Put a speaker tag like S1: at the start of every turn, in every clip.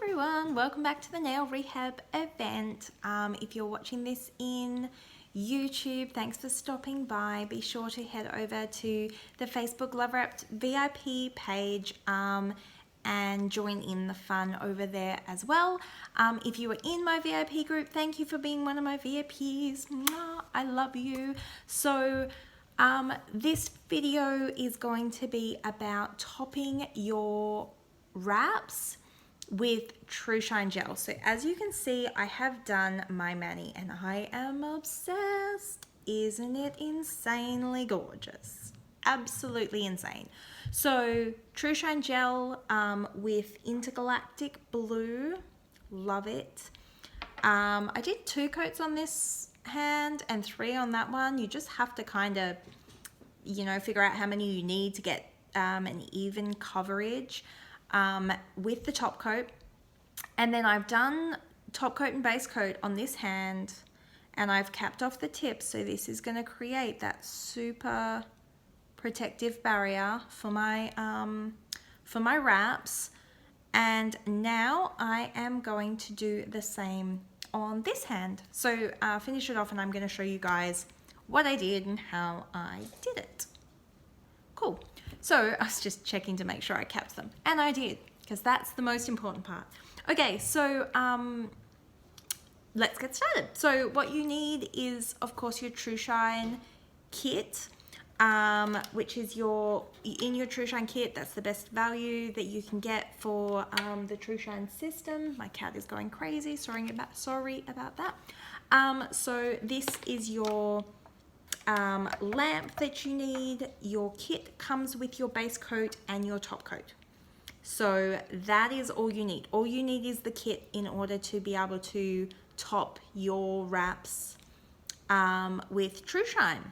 S1: everyone, welcome back to the nail rehab event. If you're watching this in YouTube, thanks for stopping by. Be sure to head over to the Facebook Lovewrapped VIP page and join in the fun over there as well. If you are in my VIP group, thank you for being one of my VIPs. Mwah, I love you. So this video is going to be about topping your wraps with TruShine Gel. So as you can see, I have done my mani and I am obsessed. Isn't it insanely gorgeous? Absolutely insane. So TruShine Gel with Intergalactic Blue, love it. I did 2 coats on this hand and 3 on that one. You just have to kind of, you know, figure out how many you need to get an even coverage with the top coat. And then I've done top coat and base coat on this hand and I've capped off the tip, so this is going to create that super protective barrier for my wraps. And now I am going to do the same on this hand. So finish it off and I'm going to show you guys what I did and how I did it. Cool. So I was just checking to make sure I capped them, and I did, because that's the most important part. Okay, so let's get started. So what you need is, of course, your TruShine kit, which is in your TruShine kit, that's the best value that you can get for the TruShine system. My cat is going crazy, sorry about that. So this is your lamp that you need. Your kit comes with your base coat and your top coat. So that is all you need. All you need is the kit in order to be able to top your wraps with TruShine.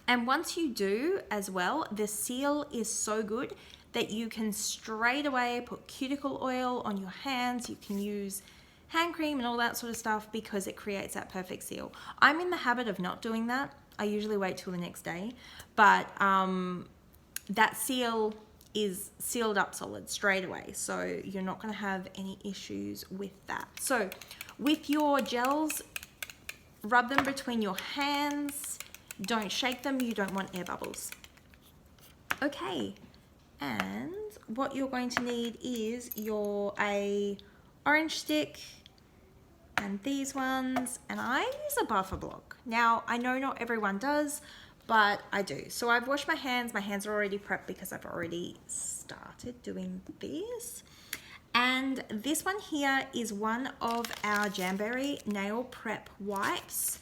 S1: And once you do as well, the seal is so good that you can straight away put cuticle oil on your hands. You can use hand cream and all that sort of stuff because it creates that perfect seal. I'm in the habit of not doing that. I usually wait till the next day, but that seal is sealed up solid straight away, so you're not going to have any issues with that. So with your gels, rub them between your hands. Don't shake them, you don't want air bubbles. Okay, and what you're going to need is a orange stick and these ones, and I use a buffer block. Now, I know not everyone does, but I do. So I've washed my hands are already prepped because I've already started doing this. And this one here is one of our Jamberry Nail Prep wipes.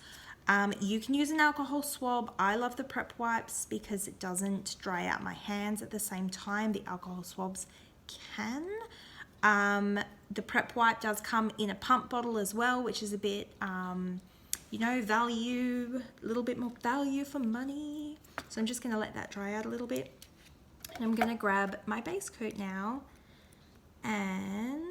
S1: You can use an alcohol swab. I love the prep wipes because it doesn't dry out my hands at the same time the alcohol swabs can. The prep wipe does come in a pump bottle as well, which is a bit, you know, a little bit more value for money. So I'm just going to let that dry out a little bit. And I'm going to grab my base coat now and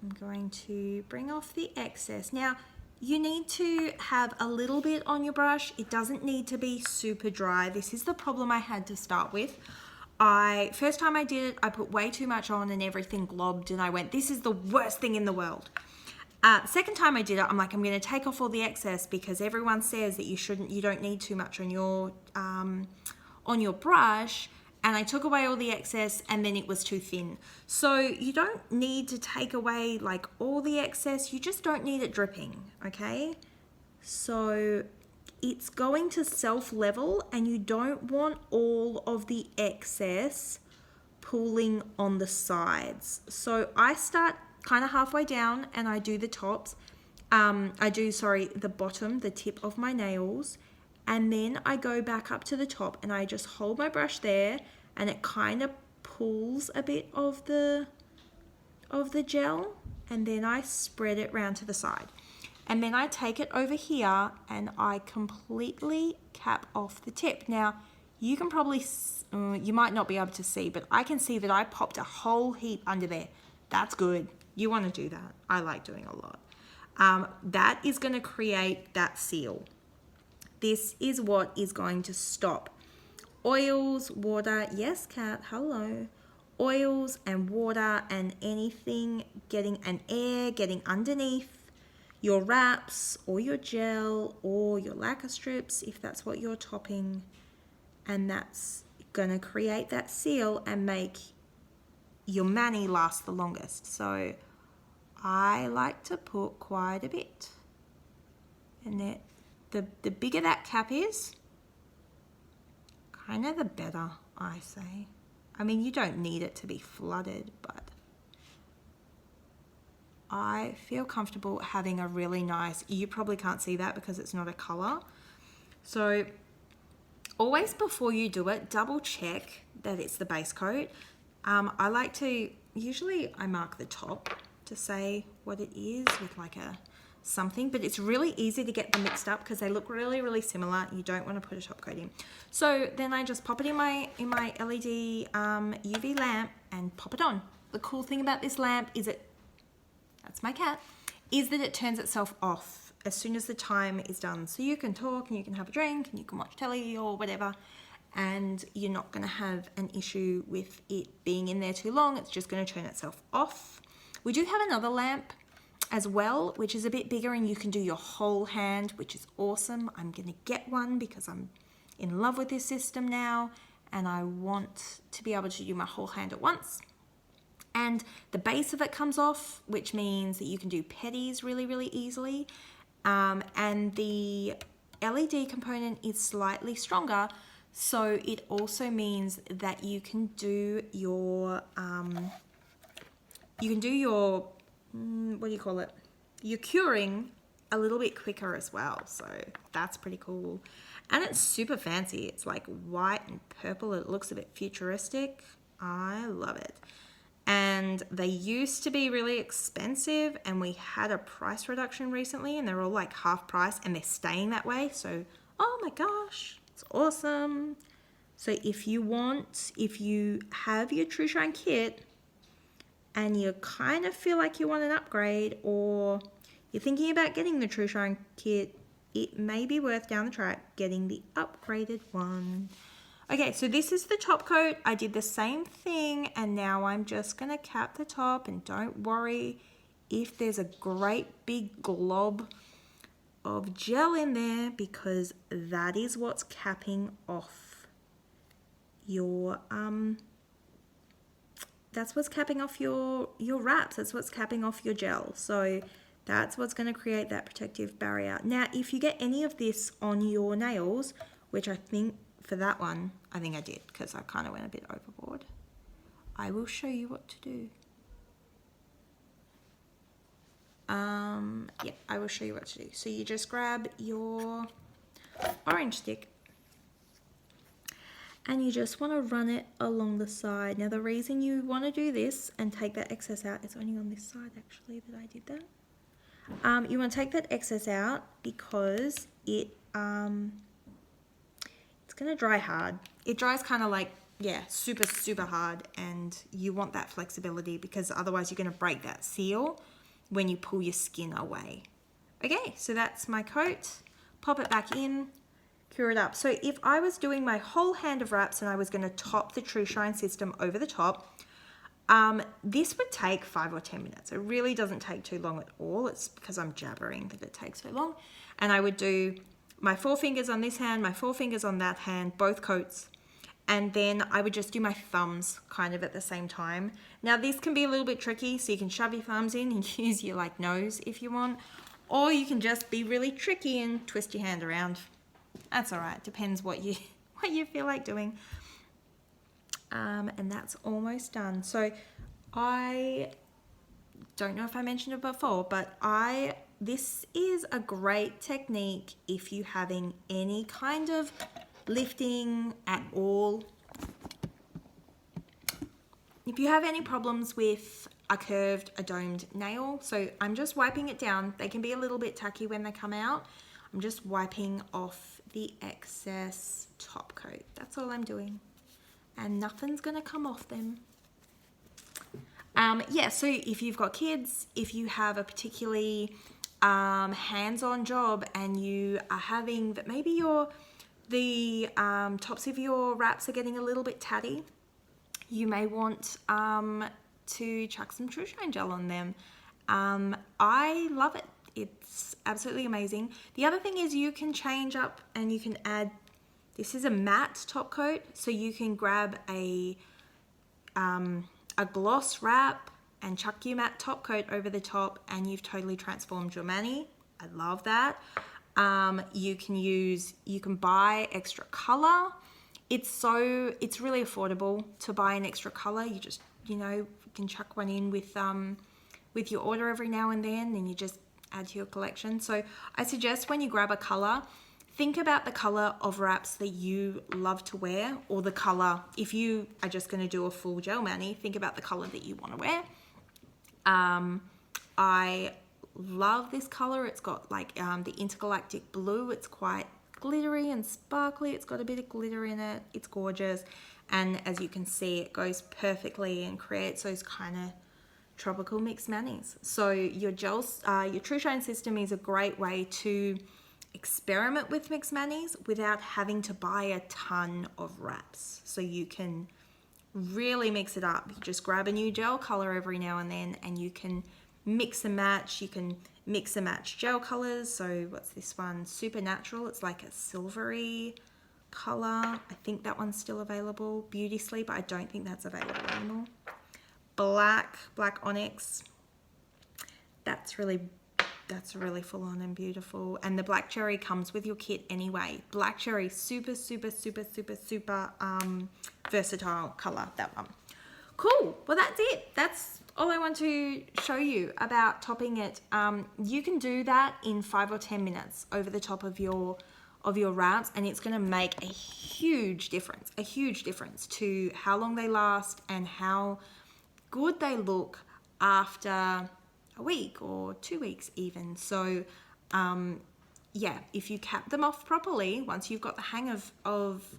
S1: I'm going to bring off the excess. Now, you need to have a little bit on your brush. It doesn't need to be super dry. This is the problem I had to start with. First time I did it, I put way too much on and everything globbed and I went, this is the worst thing in the world. Second time I did it, I'm like, I'm going to take off all the excess because everyone says that you don't need too much on your brush. And I took away all the excess and then it was too thin. So you don't need to take away like all the excess. You just don't need it dripping, okay? So it's going to self-level and you don't want all of the excess pooling on the sides. So I start kind of halfway down and I do the tops. The bottom, the tip of my nails. And then I go back up to the top and I just hold my brush there and it kind of pulls a bit of the gel and then I spread it round to the side. And then I take it over here and I completely cap off the tip. Now, you can probably, you might not be able to see, but I can see that I popped a whole heap under there. That's good. You want to do that. I like doing a lot. That is going to create that seal. This is what is going to stop oils, water, yes cat, hello, oils and water and anything getting an air getting underneath your wraps or your gel or your lacquer strips if that's what you're topping, and that's going to create that seal and make your mani last the longest. So I like to put quite a bit, and the bigger that cap is, kind of the better, I say. I mean, you don't need it to be flooded, but I feel comfortable having a really nice, you probably can't see that because it's not a color. So always before you do it, double check that it's the base coat. I like to, usually I mark the top to say what it is with like a something, but it's really easy to get them mixed up because they look really, really similar. You don't want to put a top coat in. So then I just pop it in my LED UV lamp and pop it on. The cool thing about this lamp is that's my cat, is that it turns itself off as soon as the time is done. So you can talk and you can have a drink and you can watch telly or whatever, and you're not going to have an issue with it being in there too long. It's just going to turn itself off. We do have another lamp as well, which is a bit bigger, and you can do your whole hand, which is awesome. I'm going to get one because I'm in love with this system now, and I want to be able to do my whole hand at once. And the base of it comes off, which means that you can do petties really, really easily. And the LED component is slightly stronger, so it also means that you can do your what do you call it? You're curing a little bit quicker as well. So that's pretty cool. And it's super fancy. It's like white and purple. It looks a bit futuristic. I love it. And they used to be really expensive, and we had a price reduction recently, and they're all like half price, and they're staying that way. So, oh my gosh, it's awesome. So if you have your TruShine kit, and you kind of feel like you want an upgrade, or you're thinking about getting the TruShine kit, it may be worth down the track getting the upgraded one. Okay, so this is the top coat. I did the same thing, and now I'm just gonna cap the top, and don't worry if there's a great big glob of gel in there, because that is what's capping off your that's what's capping off your wraps. That's what's capping off your gel. So that's what's going to create that protective barrier. Now, if you get any of this on your nails, which I think for that one, I think I did because I kind of went a bit overboard, I will show you what to do. Yeah, I will show you what to do. So you just grab your orange stick, and you just want to run it along the side. Now the reason you want to do this and take that excess out, it's only on this side actually that I did that. You want to take that excess out because it's going to dry hard. It dries kind of like, yeah, super, super hard, and you want that flexibility because otherwise you're going to break that seal when you pull your skin away. Okay, so that's my coat. Pop it back in. Cure it up. So if I was doing my whole hand of wraps and I was going to top the TruShine system over the top, this would take 5 or 10 minutes. It really doesn't take too long at all. It's because I'm jabbering that it takes so long. And I would do my 4 fingers on this hand, my 4 fingers on that hand, both coats. And then I would just do my thumbs kind of at the same time. Now this can be a little bit tricky, so you can shove your thumbs in and use your like nose if you want. Or you can just be really tricky and twist your hand around. That's all right. Depends what you feel like doing. And that's almost done. So I don't know if I mentioned it before, but this is a great technique if you're having any kind of lifting at all. If you have any problems with a curved, a domed nail, so I'm just wiping it down. They can be a little bit tacky when they come out. I'm just wiping off the excess top coat. That's all I'm doing. And nothing's gonna come off them. Yeah, so if you've got kids, if you have a particularly hands-on job and you are having that, maybe the tops of your wraps are getting a little bit tatty, you may want to chuck some TruShine gel on them. I love it. It's absolutely amazing. The other thing is you can change up and you can add, this is a matte top coat, so you can grab a gloss wrap and chuck your matte top coat over the top and you've totally transformed your mani. I love that. You can buy extra color. It's really affordable to buy an extra color. You just, you can chuck one in with your order every now and then, and you just add to your collection. So I suggest when you grab a color, think about the color of wraps that you love to wear, or the color, if you are just going to do a full gel mani, think about the color that you want to wear. I love this color. It's got like the intergalactic blue. It's quite glittery and sparkly. It's got a bit of glitter in it. It's gorgeous. And as you can see, it goes perfectly and creates those kind of tropical mixed manis. So your TruShine system is a great way to experiment with mixed manis without having to buy a ton of wraps. So you can really mix it up. You just grab a new gel color every now and then and you can mix and match. You can mix and match gel colors. So what's this one? Supernatural. It's like a silvery color. I think that one's still available. Beauty Sleep. I don't think that's available anymore. Black Onyx. That's really full on and beautiful. And the Black Cherry comes with your kit anyway. Black Cherry, super versatile color, that one. Cool. Well, that's it. That's all I want to show you about topping it. You can do that in 5 or 10 minutes over the top of your wraps, and it's going to make a huge difference to how long they last and how good they look after a week or 2 weeks even. So yeah, if you cap them off properly, once you've got the hang of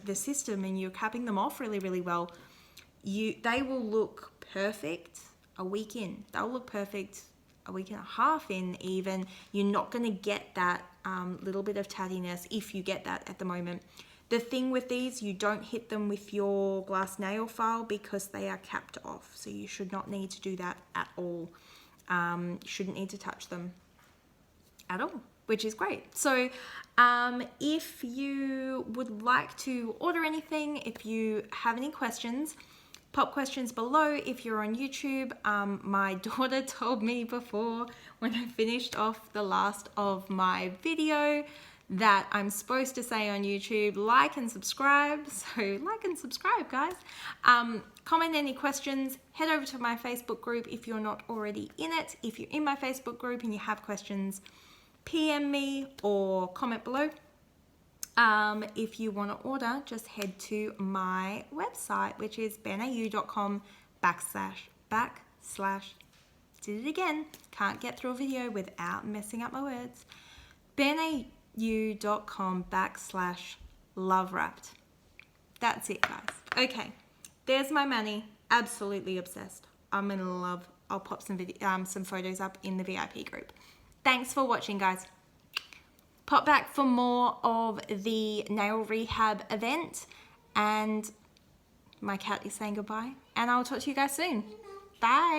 S1: the system and you're capping them off really well, they will look perfect a week in. They'll look perfect a week and a half in even. You're not going to get that little bit of tattiness if you get that at the moment. The thing with these, you don't hit them with your glass nail file because they are capped off. So you should not need to do that at all. You shouldn't need to touch them at all, which is great. So if you would like to order anything, if you have any questions, pop questions below. If you're on YouTube, my daughter told me before when I finished off the last of my video that I'm supposed to say on YouTube, like and subscribe. So like and subscribe, guys. Comment any questions. Head over to my Facebook group if you're not already in it. If you're in my Facebook group and you have questions, PM me or comment below. If you want to order, just head to my website, which is benau.com / did it again, can't get through a video without messing up my words, benau.com / Lovewrapped. That's it, guys. Okay, there's my mani. Absolutely obsessed. I'm in love. I'll pop some photos up in the VIP group. Thanks for watching, guys. Pop back for more of the nail rehab event, and my cat is saying goodbye, and I'll talk to you guys soon. Bye.